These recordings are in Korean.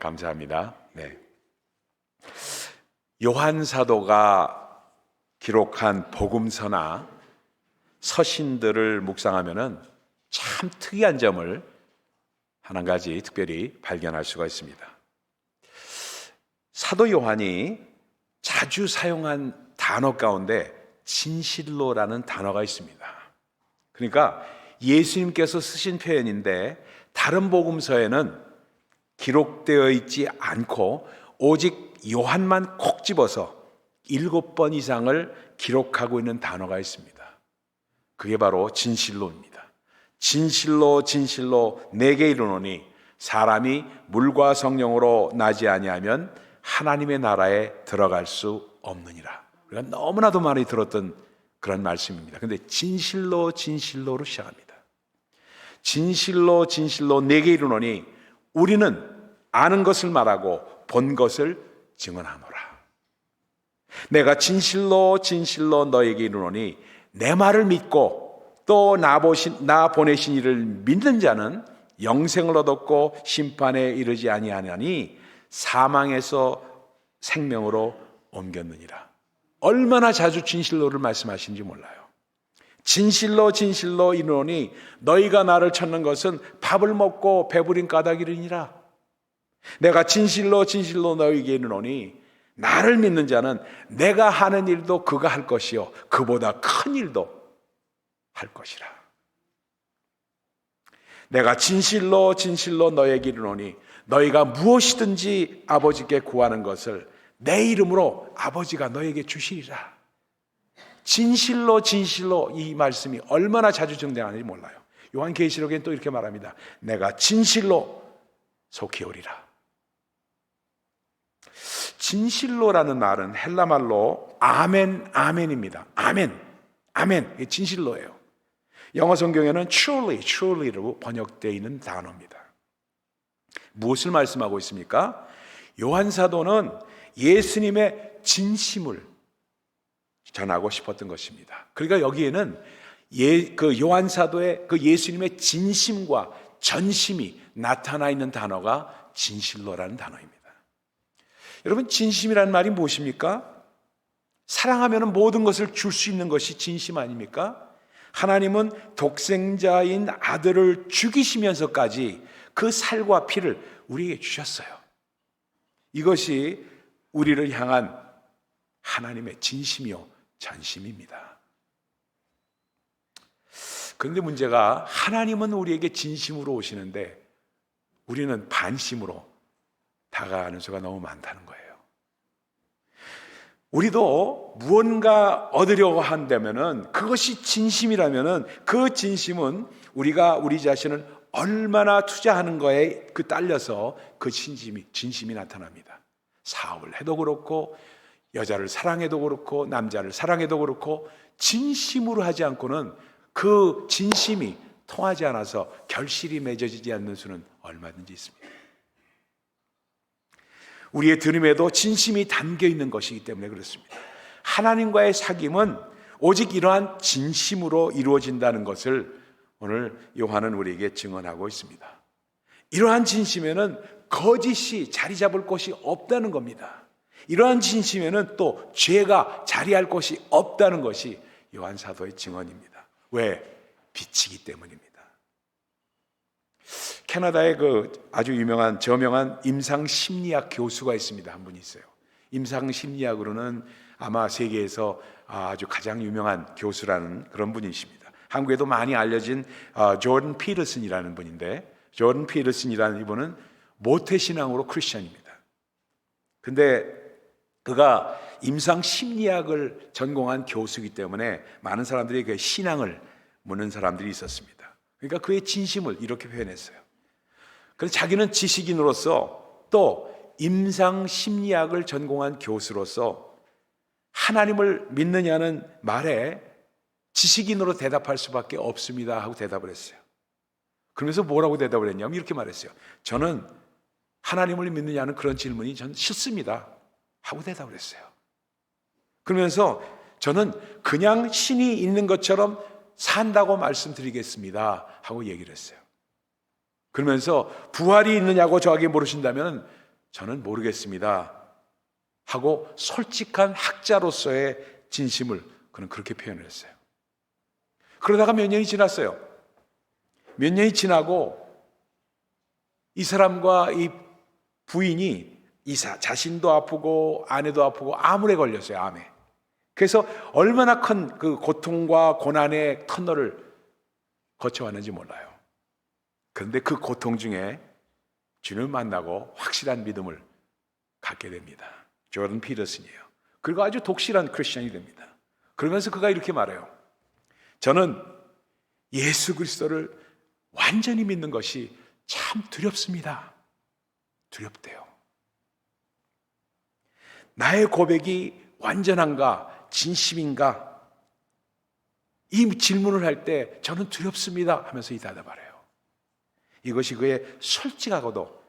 감사합니다. 요한 사도가 기록한 복음서나 서신들을 묵상하면은 참 특이한 점을 한 가지 특별히 발견할 수가 있습니다. 사도 요한이 자주 사용한 단어 가운데 진실로라는 단어가 있습니다. 그러니까 예수님께서 쓰신 표현인데 다른 복음서에는 기록되어 있지 않고 오직 요한만 콕 집어서 7번 이상을 기록하고 있는 단어가 있습니다. 그게 바로 진실로입니다. 진실로 진실로 내게 이르노니 사람이 물과 성령으로 나지 아니하면 하나님의 나라에 들어갈 수 없느니라. 우리가 너무나도 많이 들었던 그런 말씀입니다. 그런데 진실로 진실로로 시작합니다. 진실로 진실로 내게 이르노니 우리는 아는 것을 말하고 본 것을 증언하노라. 내가 진실로 진실로 너에게 이르노니 내 말을 믿고 또 나 보내신 이를 믿는 자는 영생을 얻었고 심판에 이르지 아니하나니 사망에서 생명으로 옮겼느니라. 얼마나 자주 진실로를 말씀하시는지 몰라요. 진실로 진실로 이르노니 너희가 나를 찾는 것은 밥을 먹고 배부린 까닭이니라. 내가 진실로 진실로 너희에게 이르노니 나를 믿는 자는 내가 하는 일도 그가 할 것이요 그보다 큰 일도 할 것이라. 내가 진실로 진실로 너희에게 이르노니 너희가 무엇이든지 아버지께 구하는 것을 내 이름으로 아버지가 너에게 주시리라. 진실로 진실로 이 말씀이 얼마나 자주 증대하는지 몰라요. 요한계시록엔 또 이렇게 말합니다. 내가 진실로 속히 오리라. 진실로라는 말은 헬라 말로 아멘, 아멘입니다. 아멘, 아멘, 이게 진실로예요. 영어 성경에는 truly, truly로 번역되어 있는 단어입니다. 무엇을 말씀하고 있습니까? 요한 사도는 예수님의 진심을 전하고 싶었던 것입니다. 그러니까 여기에는 그 요한 사도의 그 예수님의 진심과 전심이 나타나 있는 단어가 진실로라는 단어입니다. 여러분, 진심이라는 말이 무엇입니까? 사랑하면 모든 것을 줄 수 있는 것이 진심 아닙니까? 하나님은 독생자인 아들을 죽이시면서까지 그 살과 피를 우리에게 주셨어요. 이것이 우리를 향한 하나님의 진심이요 전심입니다. 그런데 문제가 하나님은 우리에게 진심으로 오시는데 우리는 반심으로 다가가는 수가 너무 많다는 거예요. 우리도 무언가 얻으려고 한다면은 그것이 진심이라면은 그 진심은 우리가 우리 자신을 얼마나 투자하는 거에 딸려서 그 진심이 나타납니다. 사업을 해도 그렇고 여자를 사랑해도 그렇고 남자를 사랑해도 그렇고 진심으로 하지 않고는 그 진심이 통하지 않아서 결실이 맺어지지 않는 수는 얼마든지 있습니다. 우리의 들음에도 진심이 담겨 있는 것이기 때문에 그렇습니다. 하나님과의 사귐은 오직 이러한 진심으로 이루어진다는 것을 오늘 요한은 우리에게 증언하고 있습니다. 이러한 진심에는 거짓이 자리 잡을 곳이 없다는 겁니다. 이러한 진심에는 또 죄가 자리할 곳이 없다는 것이 요한 사도의 증언입니다. 왜? 빛이기 때문입니다. 캐나다에 그 아주 유명한 저명한 임상심리학 교수가 있습니다. 한 분이 있어요. 임상심리학으로는 아마 세계에서 아주 가장 유명한 교수라는 그런 분이십니다. 한국에도 많이 알려진 조던 피터슨이라는 분인데, 조던 피터슨이라는 이분은 모태신앙으로 크리스천입니다. 근데 그가 임상심리학을 전공한 교수이기 때문에 많은 사람들이 그 신앙을 묻는 사람들이 있었습니다. 그러니까 그의 진심을 이렇게 표현했어요. 그래서 자기는 지식인으로서 또 임상심리학을 전공한 교수로서 하나님을 믿느냐는 말에 지식인으로 대답할 수밖에 없습니다 하고 대답을 했어요. 그러면서 뭐라고 대답을 했냐면 이렇게 말했어요. 저는 하나님을 믿느냐는 그런 질문이 전 싫습니다 하고 대답을 했어요. 그러면서 저는 그냥 신이 있는 것처럼 산다고 말씀드리겠습니다 하고 얘기를 했어요. 그러면서 부활이 있느냐고 저에게 물으신다면 저는 모르겠습니다 하고 솔직한 학자로서의 진심을 그는 그렇게 표현을 했어요. 그러다가 몇 년이 지났어요. 몇 년이 지나고 이 사람과 이 부인이 자신도 아프고 아내도 아프고 암에 걸렸어요. 암에. 그래서 얼마나 큰 그 고통과 고난의 터널을 거쳐왔는지 몰라요. 그런데 그 고통 중에 주님을 만나고 확실한 믿음을 갖게 됩니다. 조던 피터슨이에요. 그리고 아주 독실한 크리스천이 됩니다. 그러면서 그가 이렇게 말해요. 저는 예수 그리스도를 완전히 믿는 것이 참 두렵습니다. 두렵대요. 나의 고백이 완전한가, 진심인가? 이 질문을 할 때 저는 두렵습니다 하면서 이 대답을 해요. 이것이 그의 솔직하고도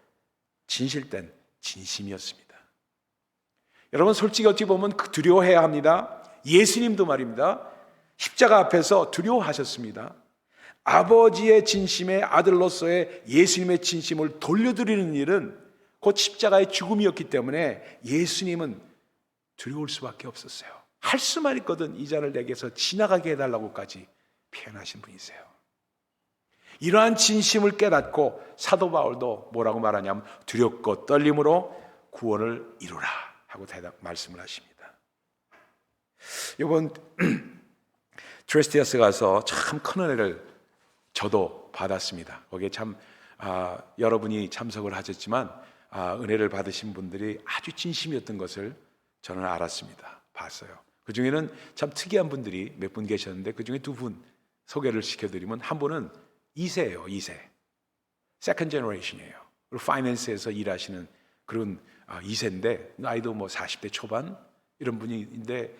진실된 진심이었습니다. 여러분, 솔직히 어찌 보면 두려워해야 합니다. 예수님도 말입니다. 십자가 앞에서 두려워하셨습니다. 아버지의 진심의 아들로서의 예수님의 진심을 돌려드리는 일은 곧 십자가의 죽음이었기 때문에 예수님은 두려울 수밖에 없었어요. 할 수만 있거든 이 잔을 내게서 지나가게 해달라고까지 표현하신 분이세요. 이러한 진심을 깨닫고 사도 바울도 뭐라고 말하냐면 두렵고 떨림으로 구원을 이루라 하고 말씀을 하십니다. 이번 트레스티아스 가서 참 큰 은혜를 저도 받았습니다. 거기에 참 여러분이 참석을 하셨지만 은혜를 받으신 분들이 아주 진심이었던 것을 저는 알았습니다. 봤어요. 그 중에는 참 특이한 분들이 몇 분 계셨는데 그 중에 두 분 소개를 시켜드리면 한 분은 2세예요. 2세. 세컨 제너레이션이에요. 그리고 파이낸스에서 일하시는 그런 2세인데 나이도 뭐 40대 초반 이런 분인데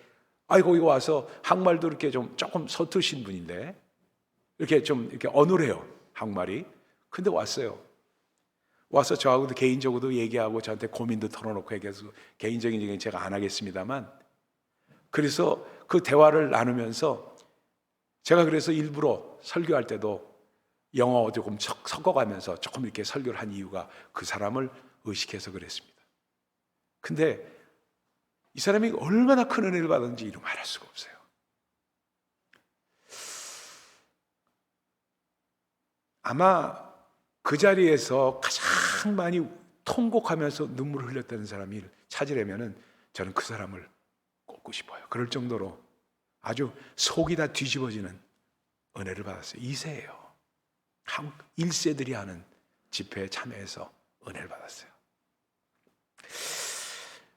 거기 와서 한국말도 이렇게 좀 조금 서투신 분인데 이렇게 좀 이렇게 어눌해요. 한국말이. 근데 왔어요. 와서 저하고도 개인적으로도 얘기하고 저한테 고민도 털어놓고 얘기해서 개인적인 얘기는 제가 안 하겠습니다만 그래서 그 대화를 나누면서 제가 그래서 일부러 설교할 때도 영어 조금 섞어가면서 조금 이렇게 설교를 한 이유가 그 사람을 의식해서 그랬습니다. 근데 이 사람이 얼마나 큰 은혜를 받았는지 이루 말할 수가 없어요. 아마 그 자리에서 가장 많이 통곡하면서 눈물을 흘렸다는 사람이 찾으려면 저는 그 사람을 꼽고 싶어요. 그럴 정도로 아주 속이 다 뒤집어지는 은혜를 받았어요. 2세예요. 한국 1세들이 하는 집회에 참여해서 은혜를 받았어요.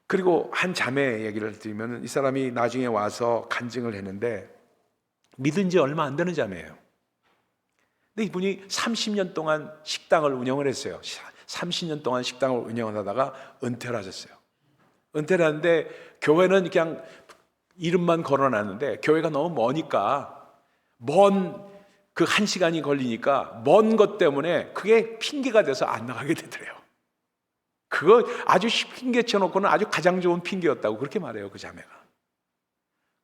그리고 한 자매 얘기를 드리면 이 사람이 나중에 와서 간증을 했는데 믿은 지 얼마 안 되는 자매예요. 근데 이분이 30년 동안 식당을 운영을 했어요. 30년 동안 식당을 운영을 하다가 은퇴를 하셨어요. 은퇴를 하는데 교회는 그냥 이름만 걸어놨는데 교회가 너무 머니까 그 1시간이 걸리니까 먼 것 때문에 그게 핑계가 돼서 안 나가게 되더래요. 그거 아주 핑계 쳐놓고는 아주 가장 좋은 핑계였다고 그렇게 말해요, 그 자매가.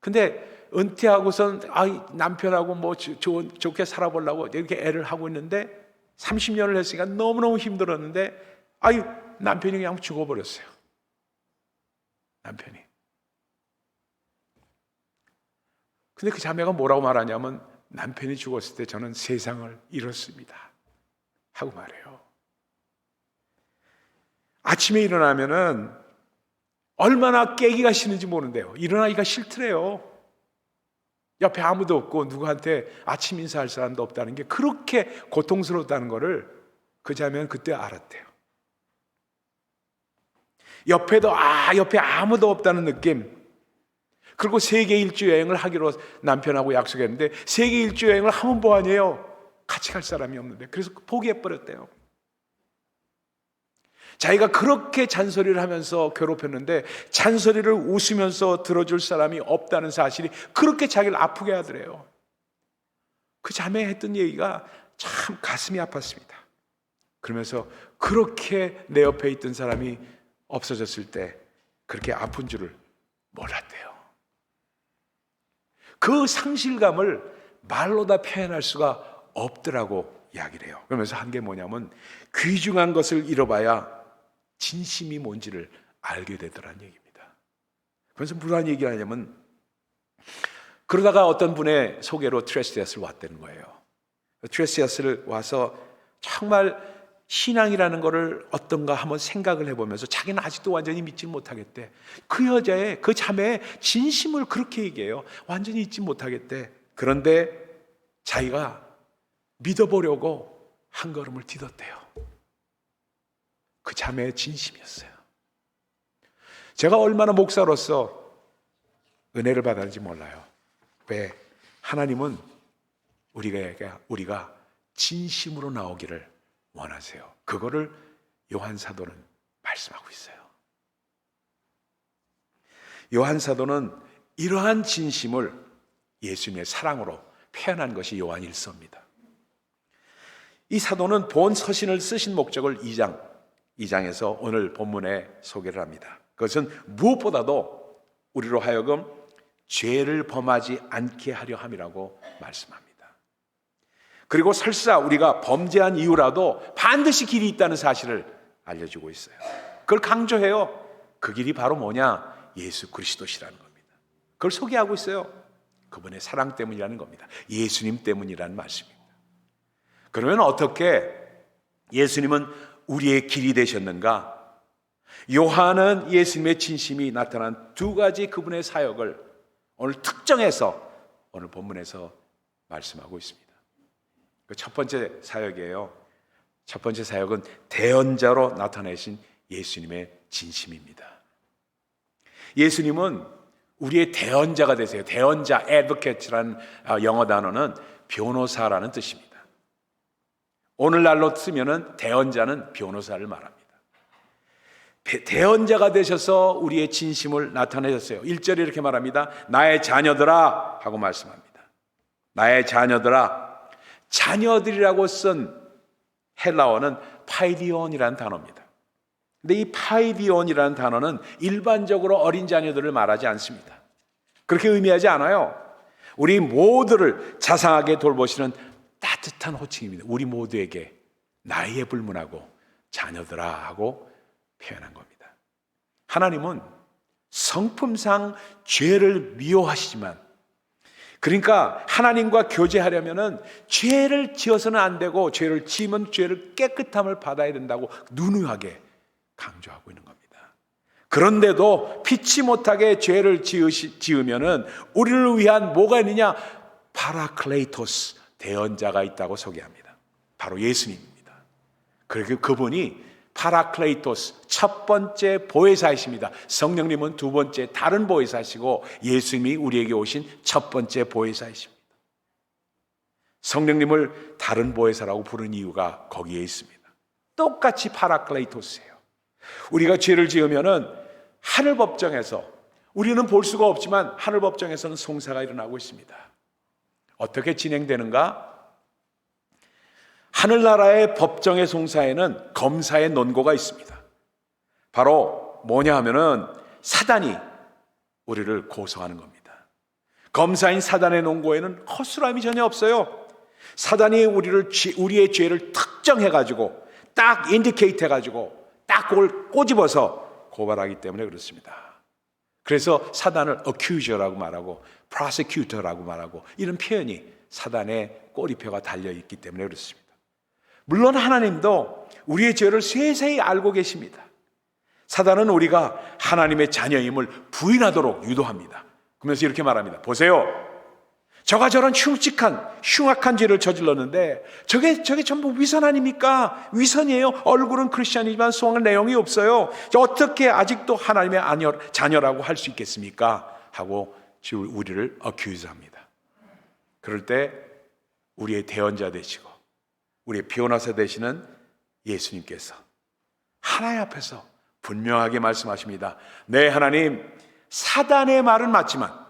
근데 은퇴하고선 남편하고 뭐 좋게 살아보려고 이렇게 애를 하고 있는데 30년을 했으니까 너무너무 힘들었는데 남편이 그냥 죽어버렸어요. 남편이. 근데 그 자매가 뭐라고 말하냐면 남편이 죽었을 때 저는 세상을 잃었습니다 하고 말해요. 아침에 일어나면은 얼마나 깨기가 싫은지 모르는데요. 일어나기가 싫더래요. 옆에 아무도 없고 누구한테 아침 인사할 사람도 없다는 게 그렇게 고통스럽다는 거를 그 자매는 그때 알았대요. 옆에 아무도 없다는 느낌. 그리고 세계 일주 여행을 하기로 남편하고 약속했는데 세계 일주 여행을 하면 뭐하냐요? 같이 갈 사람이 없는데 그래서 포기해버렸대요. 자기가 그렇게 잔소리를 하면서 괴롭혔는데 잔소리를 웃으면서 들어줄 사람이 없다는 사실이 그렇게 자기를 아프게 하더래요. 그 자매가 했던 얘기가 참 가슴이 아팠습니다. 그러면서 그렇게 내 옆에 있던 사람이 없어졌을 때 그렇게 아픈 줄을 몰랐대요. 그 상실감을 말로 다 표현할 수가 없더라고 이야기를 해요. 그러면서 한 게 뭐냐면 귀중한 것을 잃어봐야 진심이 뭔지를 알게 되더라는 얘기입니다. 그래서 무슨 얘기를 하냐면, 그러다가 어떤 분의 소개로 트레시아스를 왔다는 거예요. 트레시아스를 와서 정말 신앙이라는 거를 어떤가 한번 생각을 해보면서 자기는 아직도 완전히 믿지 못하겠대. 그 여자의, 그 자매의 진심을 그렇게 얘기해요. 완전히 잊지 못하겠대. 그런데 자기가 믿어보려고 한 걸음을 디뎠대요. 그 자매의 진심이었어요. 제가 얼마나 목사로서 은혜를 받았는지 몰라요. 왜? 하나님은 우리가 진심으로 나오기를 원하세요. 그거를 요한 사도는 말씀하고 있어요. 요한 사도는 이러한 진심을 예수님의 사랑으로 표현한 것이 요한 1서입니다. 이 사도는 본 서신을 쓰신 목적을 2장에서 오늘 본문에 소개를 합니다. 그것은 무엇보다도 우리로 하여금 죄를 범하지 않게 하려 함이라고 말씀합니다. 그리고 설사 우리가 범죄한 이유라도 반드시 길이 있다는 사실을 알려주고 있어요. 그걸 강조해요. 그 길이 바로 뭐냐? 예수 그리스도시라는 겁니다. 그걸 소개하고 있어요. 그분의 사랑 때문이라는 겁니다. 예수님 때문이라는 말씀입니다. 그러면 어떻게 예수님은 우리의 길이 되셨는가? 요한은 예수님의 진심이 나타난 두 가지 그분의 사역을 오늘 특정해서 오늘 본문에서 말씀하고 있습니다. 그 첫 번째 사역이에요. 첫 번째 사역은 대언자로 나타내신 예수님의 진심입니다. 예수님은 우리의 대언자가 되세요. 대언자, advocate라는 영어 단어는 변호사라는 뜻입니다. 오늘날로 쓰면은 대언자는 변호사를 말합니다. 대언자가 되셔서 우리의 진심을 나타내셨어요. 1절에 이렇게 말합니다. 나의 자녀들아 하고 말씀합니다. 나의 자녀들아. 자녀들이라고 쓴 헬라어는 파이디온이라는 단어입니다. 근데 이 파이디온이라는 단어는 일반적으로 어린 자녀들을 말하지 않습니다. 그렇게 의미하지 않아요. 우리 모두를 자상하게 돌보시는 따뜻한 호칭입니다. 우리 모두에게 나이에 불문하고 자녀들아 하고 표현한 겁니다. 하나님은 성품상 죄를 미워하시지만, 그러니까 하나님과 교제하려면은 죄를 지어서는 안 되고 죄를 지으면 죄를 깨끗함을 받아야 된다고 누누하게 강조하고 있는 겁니다. 그런데도 피치 못하게 죄를 지으면은 우리를 위한 뭐가 있느냐? 파라클레이토스, 대언자가 있다고 소개합니다. 바로 예수님입니다. 그리고 그분이 파라클레이토스, 첫 번째 보혜사이십니다. 성령님은 두 번째 다른 보혜사시고 예수님이 우리에게 오신 첫 번째 보혜사이십니다. 성령님을 다른 보혜사라고 부르는 이유가 거기에 있습니다. 똑같이 파라클레이토스예요. 우리가 죄를 지으면은 하늘 법정에서, 우리는 볼 수가 없지만 하늘 법정에서는 송사가 일어나고 있습니다. 어떻게 진행되는가? 하늘나라의 법정의 송사에는 검사의 논고가 있습니다. 바로 뭐냐 하면은 사단이 우리를 고소하는 겁니다. 검사인 사단의 논고에는 허술함이 전혀 없어요. 사단이 우리의 죄를 특정해가지고 딱 인디케이트 해가지고 딱 그걸 꼬집어서 고발하기 때문에 그렇습니다. 그래서 사단을 accuser라고 말하고 prosecutor라고 말하고 이런 표현이 사단의 꼬리표가 달려있기 때문에 그렇습니다. 물론 하나님도 우리의 죄를 세세히 알고 계십니다. 사단은 우리가 하나님의 자녀임을 부인하도록 유도합니다. 그러면서 이렇게 말합니다. 보세요. 저가 저런 흉악한 죄를 저질렀는데 저게 전부 위선 아닙니까? 위선이에요. 얼굴은 크리스찬이지만 속은 내용이 없어요. 어떻게 아직도 하나님의 자녀라고 할 수 있겠습니까? 하고 우리를 accuse합니다. 그럴 때 우리의 대언자 되시고 우리의 변호사 되시는 예수님께서 하나님 앞에서 분명하게 말씀하십니다. 네, 하나님, 사단의 말은 맞지만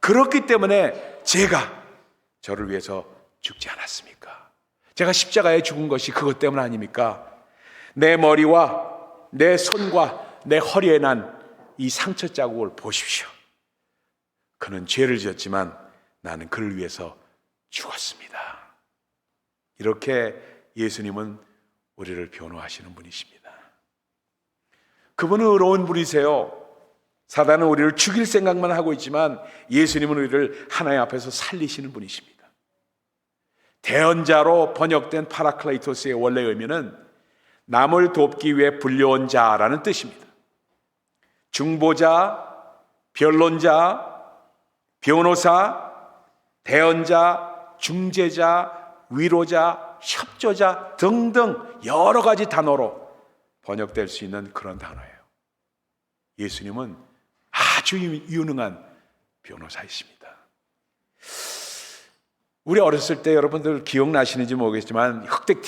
그렇기 때문에 제가 저를 위해서 죽지 않았습니까? 제가 십자가에 죽은 것이 그것 때문 아닙니까? 내 머리와 내 손과 내 허리에 난 이 상처 자국을 보십시오. 그는 죄를 지었지만 나는 그를 위해서 죽었습니다. 이렇게 예수님은 우리를 변호하시는 분이십니다. 그분은 의로운 분이세요. 사단은 우리를 죽일 생각만 하고 있지만 예수님은 우리를 하나님 앞에서 살리시는 분이십니다. 대언자로 번역된 파라클레이토스의 원래 의미는 남을 돕기 위해 불려온 자라는 뜻입니다. 중보자, 변론자, 변호사, 대언자, 중재자, 위로자, 협조자 등등 여러 가지 단어로 번역될 수 있는 그런 단어예요. 예수님은 아주 유능한 변호사이십니다. 우리 어렸을 때 여러분들 기억나시는지 모르겠지만 흑백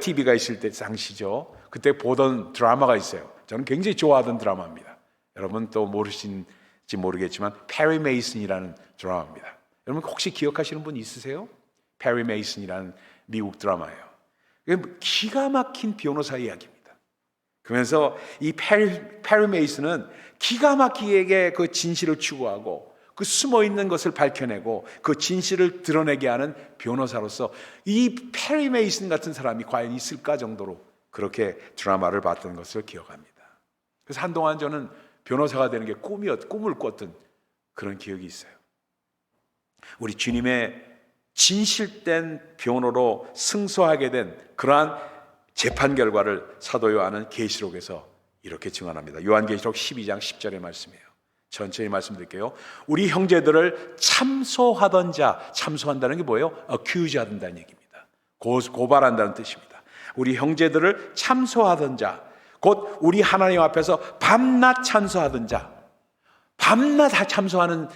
TV가 있을 때 당시죠. 그때 보던 드라마가 있어요. 저는 굉장히 좋아하던 드라마입니다. 여러분 또 모르신지 모르겠지만 페리 메이슨이라는 드라마입니다. 여러분 혹시 기억하시는 분 있으세요? 페리 메이슨이라는 미국 드라마예요. 기가 막힌 변호사 이야기입니다. 그러면서 이 페리 메이슨은 기가 막히게 그 진실을 추구하고 그 숨어있는 것을 밝혀내고 그 진실을 드러내게 하는 변호사로서 이 페리 메이슨 같은 사람이 과연 있을까 정도로 그렇게 드라마를 봤던 것을 기억합니다. 그래서 한동안 저는 변호사가 되는 게 꿈을 꿨던 그런 기억이 있어요. 우리 주님의 진실된 변호로 승소하게 된 그러한 재판 결과를 사도 요한은 계시록에서 이렇게 증언합니다. 요한계시록 12장 10절의 말씀이에요. 천천히 말씀드릴게요. 우리 형제들을 참소하던 자, 참소한다는 게 뭐예요? accuse 한다는 얘기입니다. 고발한다는 뜻입니다. 우리 형제들을 참소하던 자, 곧 우리 하나님 앞에서 밤낮 참소하던 자. 밤낮 다 참소하는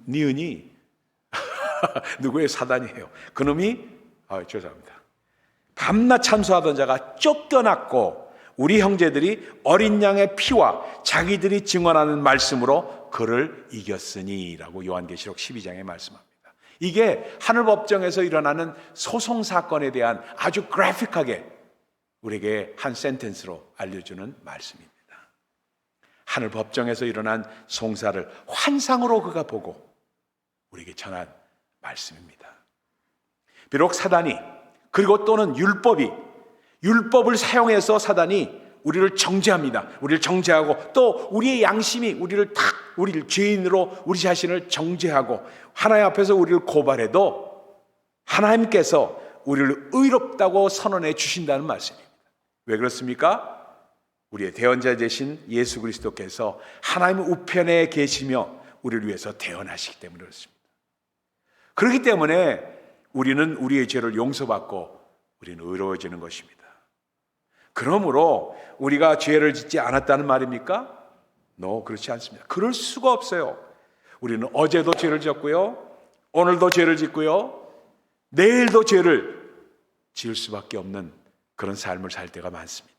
니은이 누구의? 사단이에요. 그놈이 죄송합니다. 밤낮 참소하던 자가 쫓겨났고 우리 형제들이 어린 양의 피와 자기들이 증언하는 말씀으로 그를 이겼으니라고 요한계시록 12장에 말씀합니다. 이게 하늘법정에서 일어나는 소송 사건에 대한 아주 그래픽하게 우리에게 한 센텐스로 알려주는 말씀입니다. 하늘법정에서 일어난 송사를 환상으로 그가 보고 우리에게 전한 말씀입니다. 비록 사단이 그리고 또는 율법을 사용해서 사단이 우리를 정죄합니다. 우리를 정죄하고 또 우리의 양심이 우리를 죄인으로 우리 자신을 정죄하고 하나님 앞에서 우리를 고발해도 하나님께서 우리를 의롭다고 선언해 주신다는 말씀입니다. 왜 그렇습니까? 우리의 대언자 되신 예수 그리스도께서 하나님 우편에 계시며 우리를 위해서 대언하시기 때문에 그렇습니다. 그렇기 때문에 우리는 우리의 죄를 용서받고 우리는 의로워지는 것입니다. 그러므로 우리가 죄를 짓지 않았다는 말입니까? 그렇지 않습니다. 그럴 수가 없어요. 우리는 어제도 죄를 짓고요, 오늘도 죄를 짓고요, 내일도 죄를 지을 수밖에 없는 그런 삶을 살 때가 많습니다.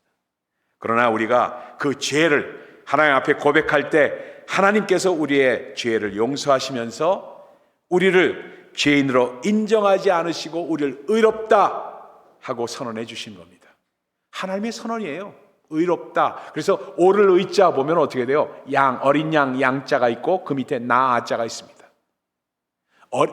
그러나 우리가 그 죄를 하나님 앞에 고백할 때 하나님께서 우리의 죄를 용서하시면서 우리를 죄인으로 인정하지 않으시고 우리를 의롭다 하고 선언해 주신 겁니다. 하나님의 선언이에요. 의롭다. 그래서 오를 의자 보면 어떻게 돼요? 어린 양 양자가 있고 그 밑에 나아자가 있습니다.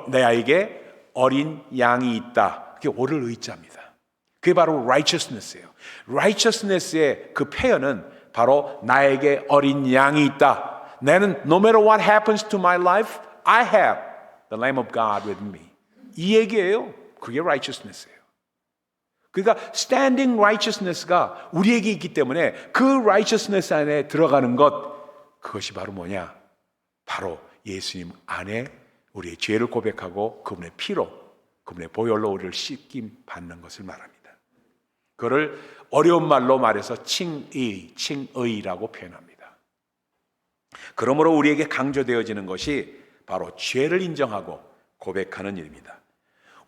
내에게 어린 양이 있다. 그게 오를 의자입니다. 그게 바로 righteousness예요. righteousness의 그 표현은 바로 나에게 어린 양이 있다. 나는 no matter what happens to my life, I have the Lamb of God with me. 이 얘기예요. 그게 righteousness예요. 그러니까 standing righteousness가 우리에게 있기 때문에 그 righteousness 안에 들어가는 것, 그것이 바로 뭐냐? 바로 예수님 안에 우리의 죄를 고백하고 그분의 피로, 그분의 보혈로 우리를 씻김 받는 것을 말합니다. 그를 어려운 말로 말해서 칭의라고 표현합니다. 그러므로 우리에게 강조되어지는 것이 바로 죄를 인정하고 고백하는 일입니다.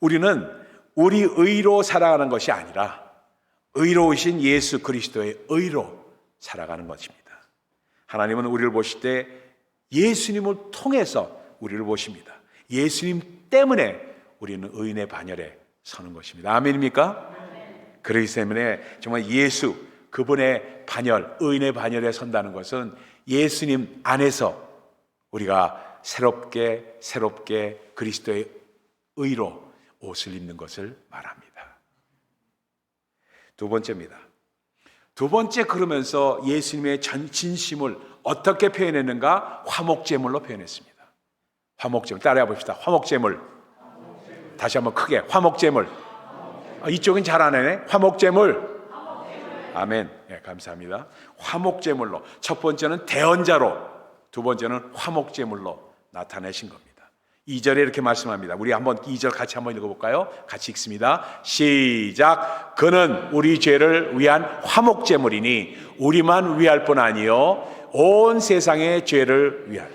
우리는 우리 의로 살아가는 것이 아니라 의로우신 예수 그리스도의 의로 살아가는 것입니다. 하나님은 우리를 보실 때 예수님을 통해서 우리를 보십니다. 예수님 때문에 우리는 의인의 반열에 서는 것입니다. 아멘입니까? 그렇기 때문에 정말 예수, 그분의 반열, 의인의 반열에 선다는 것은 예수님 안에서 우리가 새롭게 그리스도의 의로 옷을 입는 것을 말합니다. 두 번째입니다. 두 번째, 그러면서 예수님의 진심을 어떻게 표현했는가? 화목제물로 표현했습니다. 화목제물, 따라해 봅시다. 화목제물. 다시 한번 크게, 화목제물. 이쪽은 잘 안 하네. 화목제물. 아멘. 네, 감사합니다. 화목제물로. 첫 번째는 대언자로, 두 번째는 화목제물로 나타내신 겁니다. 2절에 이렇게 말씀합니다. 우리 한번 2절 같이 한번 읽어볼까요? 같이 읽습니다. 시작. 그는 우리 죄를 위한 화목제물이니 우리만 위할 뿐 아니요 온 세상의 죄를 위한.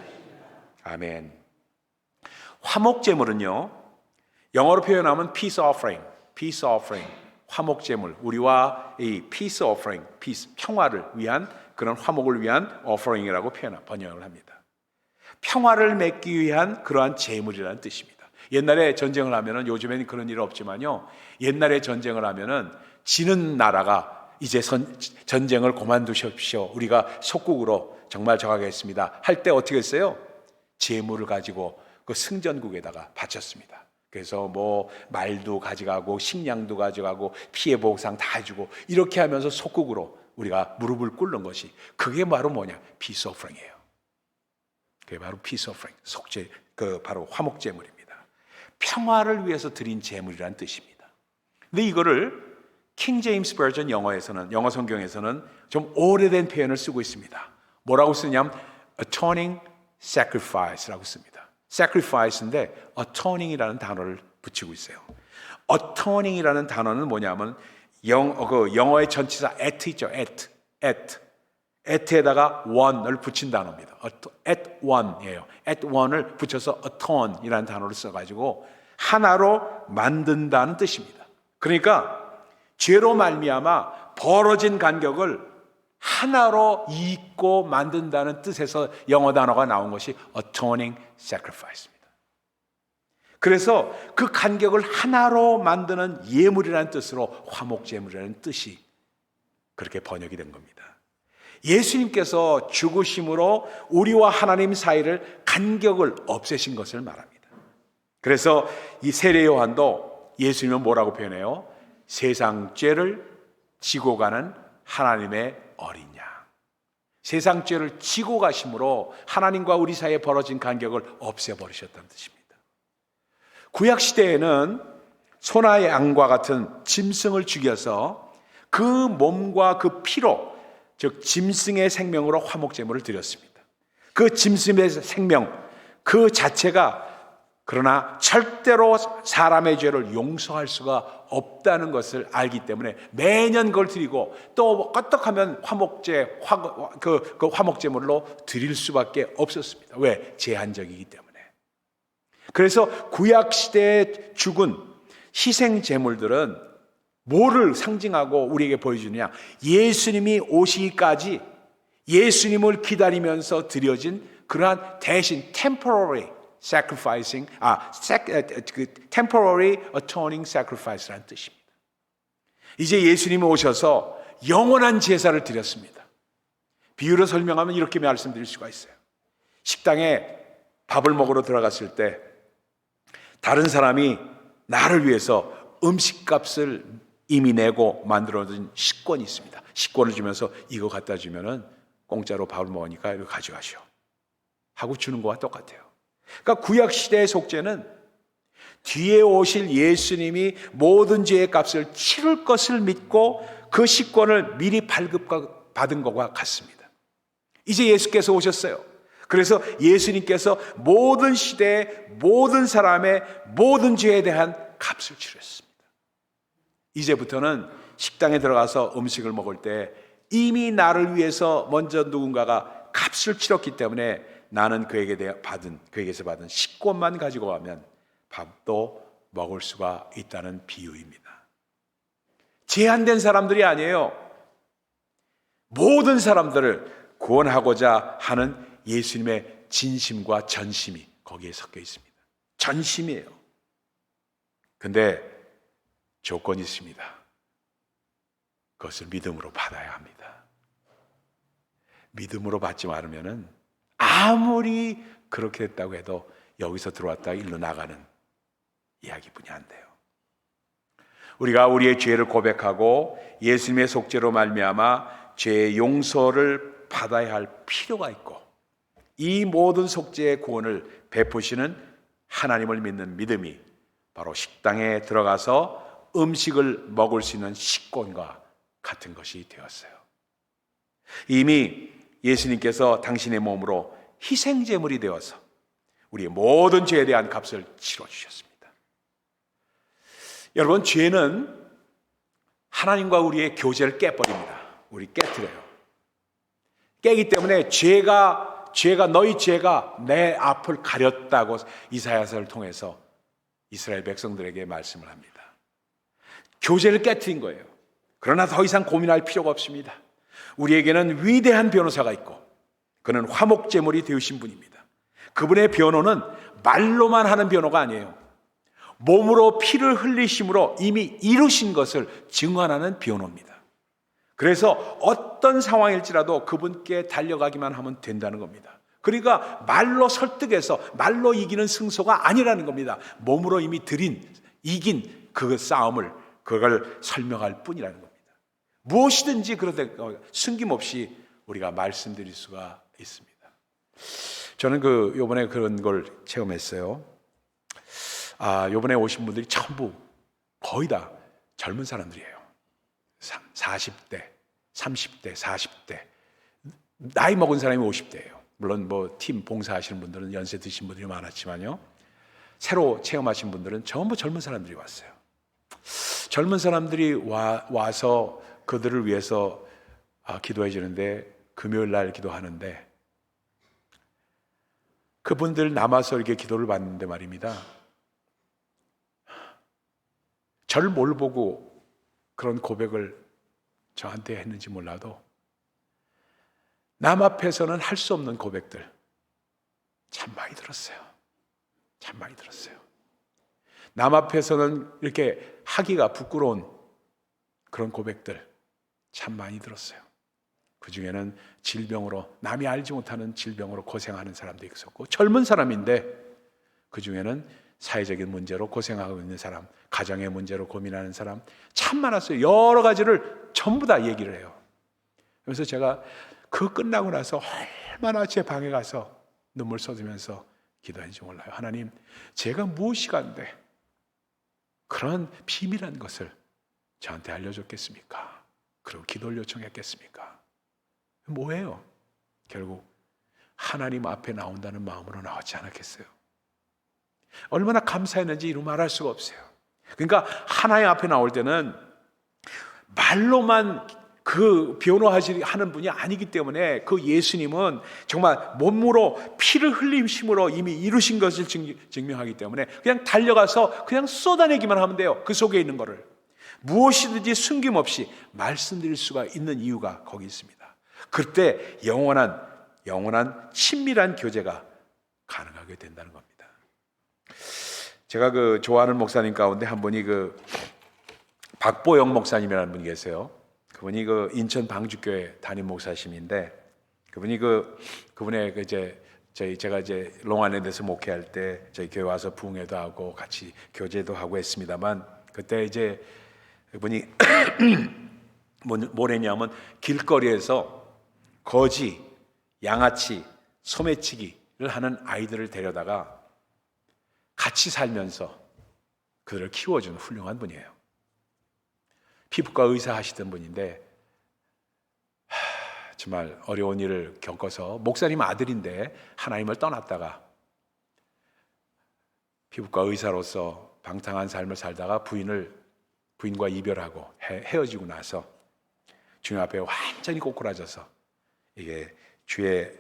아멘. 화목제물은요, 영어로 표현하면 peace offering, peace offering, 화목제물. 우리와 이 peace offering, peace, 평화를 위한, 그런 화목을 위한 offering이라고 번역을 합니다. 평화를 맺기 위한 그러한 제물이라는 뜻입니다. 옛날에 전쟁을 하면은, 요즘에는 그런 일은 없지만요, 옛날에 전쟁을 하면은 지는 나라가 이제 전쟁을 그만두십시오, 우리가 속국으로 정말 정하겠습니다 할 때 어떻게 했어요? 제물을 가지고 그 승전국에다가 바쳤습니다. 그래서 뭐 말도 가져가고 식량도 가져가고 피해 보상 다 해주고 이렇게 하면서 속국으로 우리가 무릎을 꿇는 것이, 그게 바로 뭐냐? peace offering이에요. 그게 바로 peace offering, 속죄, 바로 화목제물입니다. 평화를 위해서 드린 제물이라는 뜻입니다. 근데 이거를 킹 제임스 버전 영어에서는, 영어 성경에서는 좀 오래된 표현을 쓰고 있습니다. 뭐라고 쓰냐면 atoning sacrifice라고 씁니다. sacrifice인데 atoning이라는 단어를 붙이고 있어요. atoning이라는 단어는 뭐냐면 영어의 전치사 at 있죠. at에다가 one을 붙인 단어입니다. at one이에요. at one을 붙여서 atone이라는 단어를 써가지고 하나로 만든다는 뜻입니다. 그러니까 죄로 말미암아 벌어진 간격을 하나로 잇고 만든다는 뜻에서 영어 단어가 나온 것이 atoning sacrifice입니다. 그래서 그 간격을 하나로 만드는 예물이라는 뜻으로 화목제물이라는 뜻이 그렇게 번역이 된 겁니다. 예수님께서 죽으심으로 우리와 하나님 사이를 간격을 없애신 것을 말합니다. 그래서 이 세례 요한도 예수님은 뭐라고 표현해요? 세상 죄를 지고 가는 하나님의 어린 양. 세상 죄를 지고 가심으로 하나님과 우리 사이에 벌어진 간격을 없애버리셨다는 뜻입니다. 구약 시대에는 소나 양과 같은 짐승을 죽여서 그 몸과 그 피로, 즉 짐승의 생명으로 화목제물을 드렸습니다. 그 짐승의 생명 그 자체가 그러나 절대로 사람의 죄를 용서할 수가 없다는 것을 알기 때문에 매년 그걸 드리고, 또 껐떡하면 그 화목제물로 드릴 수밖에 없었습니다. 왜? 제한적이기 때문에. 그래서 구약 시대에 죽은 희생제물들은 뭐를 상징하고 우리에게 보여주느냐? 예수님이 오시기까지 예수님을 기다리면서 드려진 그러한 대신 temporary sacrificing, temporary atoning sacrifice라는 뜻입니다. 이제 예수님이 오셔서 영원한 제사를 드렸습니다. 비유로 설명하면 이렇게 말씀드릴 수가 있어요. 식당에 밥을 먹으러 들어갔을 때 다른 사람이 나를 위해서 음식값을 이미 내고 만들어둔 식권이 있습니다. 식권을 주면서 이거 갖다 주면은 공짜로 밥을 먹으니까 이거 가져가시오 하고 주는 거와 똑같아요. 그러니까 구약 시대의 속죄는 뒤에 오실 예수님이 모든 죄의 값을 치를 것을 믿고 그 식권을 미리 발급받은 것과 같습니다. 이제 예수께서 오셨어요. 그래서 예수님께서 모든 시대의 모든 사람의 모든 죄에 대한 값을 치렀습니다. 이제부터는 식당에 들어가서 음식을 먹을 때 이미 나를 위해서 먼저 누군가가 값을 치렀기 때문에 나는 그에게서 받은 식권만 가지고 가면 밥도 먹을 수가 있다는 비유입니다. 제한된 사람들이 아니에요. 모든 사람들을 구원하고자 하는 예수님의 진심과 전심이 거기에 섞여 있습니다. 전심이에요. 근데 조건이 있습니다. 그것을 믿음으로 받아야 합니다. 믿음으로 받지 않으면은 아무리 그렇게 했다고 해도 여기서 들어왔다가 일로 나가는 이야기뿐이 안 돼요. 우리가 우리의 죄를 고백하고 예수님의 속죄로 말미암아 죄의 용서를 받아야 할 필요가 있고, 이 모든 속죄의 구원을 베푸시는 하나님을 믿는 믿음이 바로 식당에 들어가서 음식을 먹을 수 있는 식권과 같은 것이 되었어요. 이미 예수님께서 당신의 몸으로 희생제물이 되어서 우리의 모든 죄에 대한 값을 치러주셨습니다. 여러분, 죄는 하나님과 우리의 교제를 깨버립니다. 우리 깨트려요. 깨기 때문에 죄가 너희 죄가 내 앞을 가렸다고 이사야서를 통해서 이스라엘 백성들에게 말씀을 합니다. 교제를 깨트린 거예요. 그러나 더 이상 고민할 필요가 없습니다. 우리에게는 위대한 변호사가 있고, 그는 화목제물이 되으신 분입니다. 그분의 변호는 말로만 하는 변호가 아니에요. 몸으로 피를 흘리심으로 이미 이루신 것을 증언하는 변호입니다. 그래서 어떤 상황일지라도 그분께 달려가기만 하면 된다는 겁니다. 그러니까 말로 설득해서 말로 이기는 승소가 아니라는 겁니다. 몸으로 이미 이긴 그 싸움을, 그걸 설명할 뿐이라는 겁니다. 무엇이든지 그런데 숨김없이 우리가 말씀드릴 수가 있습니다. 저는 요번에 그런 걸 체험했어요. 요번에 오신 분들이 전부 거의 다 젊은 사람들이에요. 40대, 30대, 40대. 나이 먹은 사람이 50대예요. 물론 팀 봉사하시는 분들은 연세 드신 분들이 많았지만요. 새로 체험하신 분들은 전부 젊은 사람들이 왔어요. 젊은 사람들이 와서 그들을 위해서 기도해 주는데, 금요일 날 기도하는데, 그분들 남아서 이렇게 기도를 받는데 말입니다. 저를 뭘 보고 그런 고백을 저한테 했는지 몰라도 남 앞에서는 할 수 없는 고백들 참 많이 들었어요. 참 많이 들었어요. 남 앞에서는 이렇게 하기가 부끄러운 그런 고백들 참 많이 들었어요. 그 중에는 질병으로, 남이 알지 못하는 질병으로 고생하는 사람도 있었고, 젊은 사람인데 그 중에는 사회적인 문제로 고생하고 있는 사람, 가정의 문제로 고민하는 사람 참 많았어요. 여러 가지를 전부 다 얘기를 해요. 그래서 제가 끝나고 나서 얼마나 제 방에 가서 눈물 쏟으면서 기도했는지 몰라요. 하나님, 제가 무엇이 간데 그런 비밀한 것을 저한테 알려줬겠습니까? 그리고 기도를 요청했겠습니까? 뭐예요? 결국 하나님 앞에 나온다는 마음으로 나왔지 않았겠어요? 얼마나 감사했는지 이루 말할 수가 없어요. 그러니까 하나님 앞에 나올 때는 말로만 변호하는 분이 아니기 때문에, 그 예수님은 정말 몸으로 피를 흘리심으로 이미 이루신 것을 증명하기 때문에 그냥 달려가서 그냥 쏟아내기만 하면 돼요. 그 속에 있는 거를 무엇이든지 숨김없이 말씀드릴 수가 있는 이유가 거기 있습니다. 그때 영원한 친밀한 교제가 가능하게 된다는 겁니다. 제가 좋아하는 목사님 가운데 한 분이 박보영 목사님이라는 분이 계세요. 그분이 인천 방주교회 담임 목사님인데, 그분의 제가 롱아일랜드에서 목회할 때 저희 교회 와서 부흥회도 하고 같이 교제도 하고 했습니다만, 그때 그분이 뭘 했냐면 길거리에서 거지, 양아치, 소매치기를 하는 아이들을 데려다가 같이 살면서 그들을 키워주는 훌륭한 분이에요. 피부과 의사 하시던 분인데 정말 어려운 일을 겪어서, 목사님 아들인데 하나님을 떠났다가 피부과 의사로서 방탕한 삶을 살다가 부인과 이별하고 헤어지고 나서 주님 앞에 완전히 꼬꾸라져서 이게 주의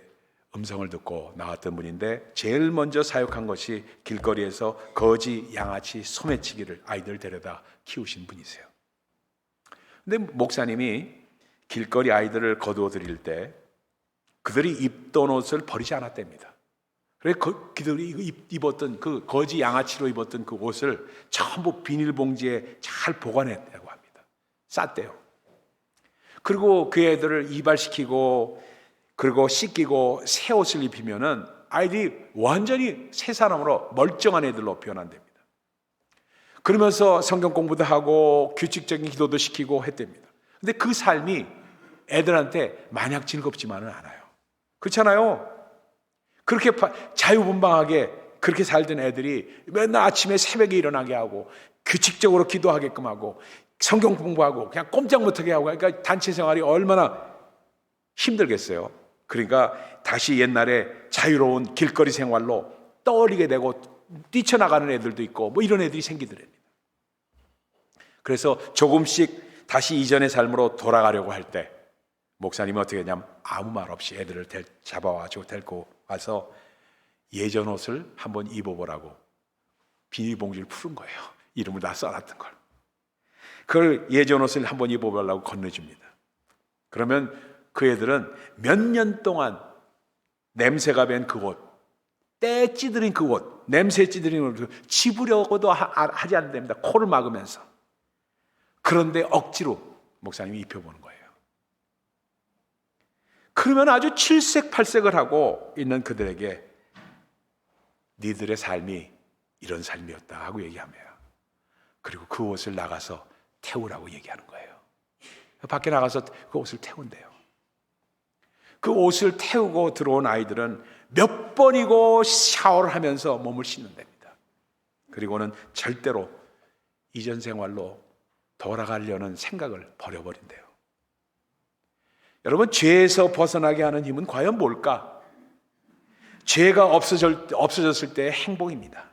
음성을 듣고 나왔던 분인데, 제일 먼저 사역한 것이 길거리에서 거지, 양아치, 소매치기를 아이들 데려다 키우신 분이세요. 근데 목사님이 길거리 아이들을 거두어 드릴 때 그들이 입던 옷을 버리지 않았답니다. 그래서 그들이 입었던 그 거지, 양아치로 입었던 그 옷을 전부 비닐봉지에 잘 보관했다고 합니다. 쌌대요. 그리고 그 애들을 이발시키고 그리고 씻기고 새 옷을 입히면은 아이들이 완전히 새 사람으로 멀쩡한 애들로 변한답니다. 그러면서 성경 공부도 하고 규칙적인 기도도 시키고 했답니다. 근데 그 삶이 애들한테 마냥 즐겁지만은 않아요. 그렇잖아요. 그렇게 자유분방하게 그렇게 살던 애들이 맨날 아침에 새벽에 일어나게 하고 규칙적으로 기도하게끔 하고 성경 공부하고 그냥 꼼짝 못하게 하고, 그러니까 단체 생활이 얼마나 힘들겠어요. 그러니까 다시 옛날에 자유로운 길거리 생활로 떠올리게 되고 뛰쳐나가는 애들도 있고 뭐 이런 애들이 생기더랍니다. 그래서 조금씩 다시 이전의 삶으로 돌아가려고 할 때 목사님은 어떻게 했냐면 아무 말 없이 애들을 잡아와가지고 데리고 와서 예전 옷을 한번 입어보라고 비닐봉지를 푸른 거예요. 이름을 다 써놨던 걸. 그걸 예전 옷을 한번 입어보려고 건네줍니다. 그러면 그 애들은 몇 년 동안 냄새가 밴 그 옷, 때 찌들인 그 옷, 냄새 찌들인 옷을 집으려고도 하지 않는답니다. 코를 막으면서. 그런데 억지로 목사님이 입혀보는 거예요. 그러면 아주 칠색팔색을 하고 있는 그들에게 니들의 삶이 이런 삶이었다 하고 얘기하며요. 그리고 그 옷을 나가서 태우라고 얘기하는 거예요. 밖에 나가서 그 옷을 태운대요. 그 옷을 태우고 들어온 아이들은 몇 번이고 샤워를 하면서 몸을 씻는답니다. 그리고는 절대로 이전 생활로 돌아가려는 생각을 버려버린대요. 여러분, 죄에서 벗어나게 하는 힘은 과연 뭘까? 죄가 없어졌을 때의 행복입니다.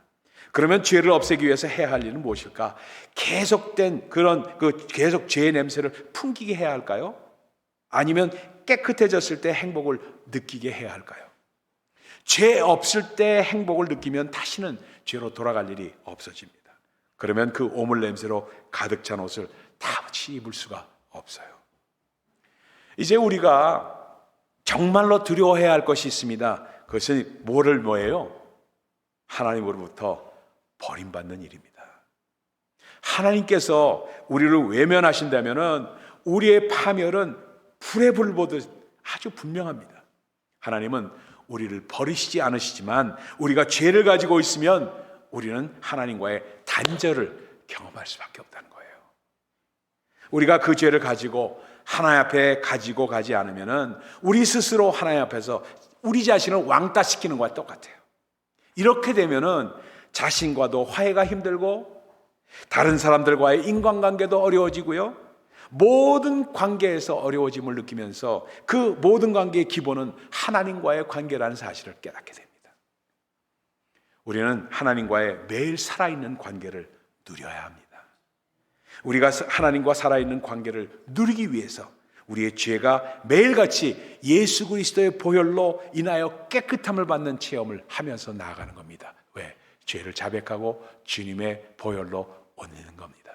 그러면 죄를 없애기 위해서 해야 할 일은 무엇일까? 계속된 계속 죄의 냄새를 풍기게 해야 할까요? 아니면 깨끗해졌을 때 행복을 느끼게 해야 할까요? 죄 없을 때 행복을 느끼면 다시는 죄로 돌아갈 일이 없어집니다. 그러면 그 오물 냄새로 가득 찬 옷을 다시 입을 수가 없어요. 이제 우리가 정말로 두려워해야 할 것이 있습니다. 그것은 뭐예요? 하나님으로부터 버림받는 일입니다. 하나님께서 우리를 외면하신다면 우리의 파멸은 불에 불 보듯 아주 분명합니다. 하나님은 우리를 버리시지 않으시지만 우리가 죄를 가지고 있으면 우리는 하나님과의 단절을 경험할 수밖에 없다는 거예요. 우리가 그 죄를 가지고 하나님 앞에 가지고 가지 않으면 우리 스스로 하나님 앞에서 우리 자신을 왕따시키는 것과 똑같아요. 이렇게 되면은 자신과도 화해가 힘들고 다른 사람들과의 인간관계도 어려워지고요, 모든 관계에서 어려워짐을 느끼면서 그 모든 관계의 기본은 하나님과의 관계라는 사실을 깨닫게 됩니다. 우리는 하나님과의 매일 살아있는 관계를 누려야 합니다. 우리가 하나님과 살아있는 관계를 누리기 위해서 우리의 죄가 매일같이 예수 그리스도의 보혈로 인하여 깨끗함을 받는 체험을 하면서 나아가는 겁니다. 왜? 죄를 자백하고 주님의 보혈로 얻는 겁니다.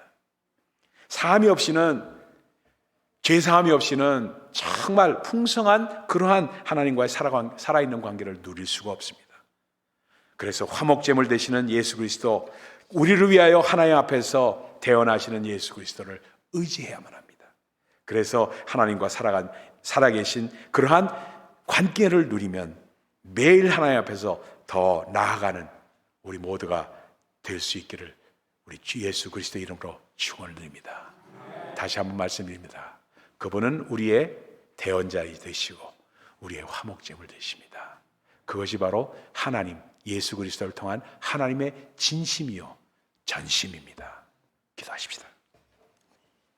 죄 사함이 없이는 정말 풍성한 그러한 하나님과의 살아있는 관계를 누릴 수가 없습니다. 그래서 화목제물 되시는 예수 그리스도, 우리를 위하여 하나님 앞에서 태어나시는 예수 그리스도를 의지해야만 합니다. 그래서 하나님과 살아계신 그러한 관계를 누리면 매일 하나님 앞에서 더 나아가는 우리 모두가 될 수 있기를 우리 주 예수 그리스도 이름으로 축원을 드립니다. 다시 한번 말씀드립니다. 그분은 우리의 대언자 되시고 우리의 화목제물 되십니다. 그것이 바로 하나님 예수 그리스도를 통한 하나님의 진심이요 전심입니다. 기도하십시다.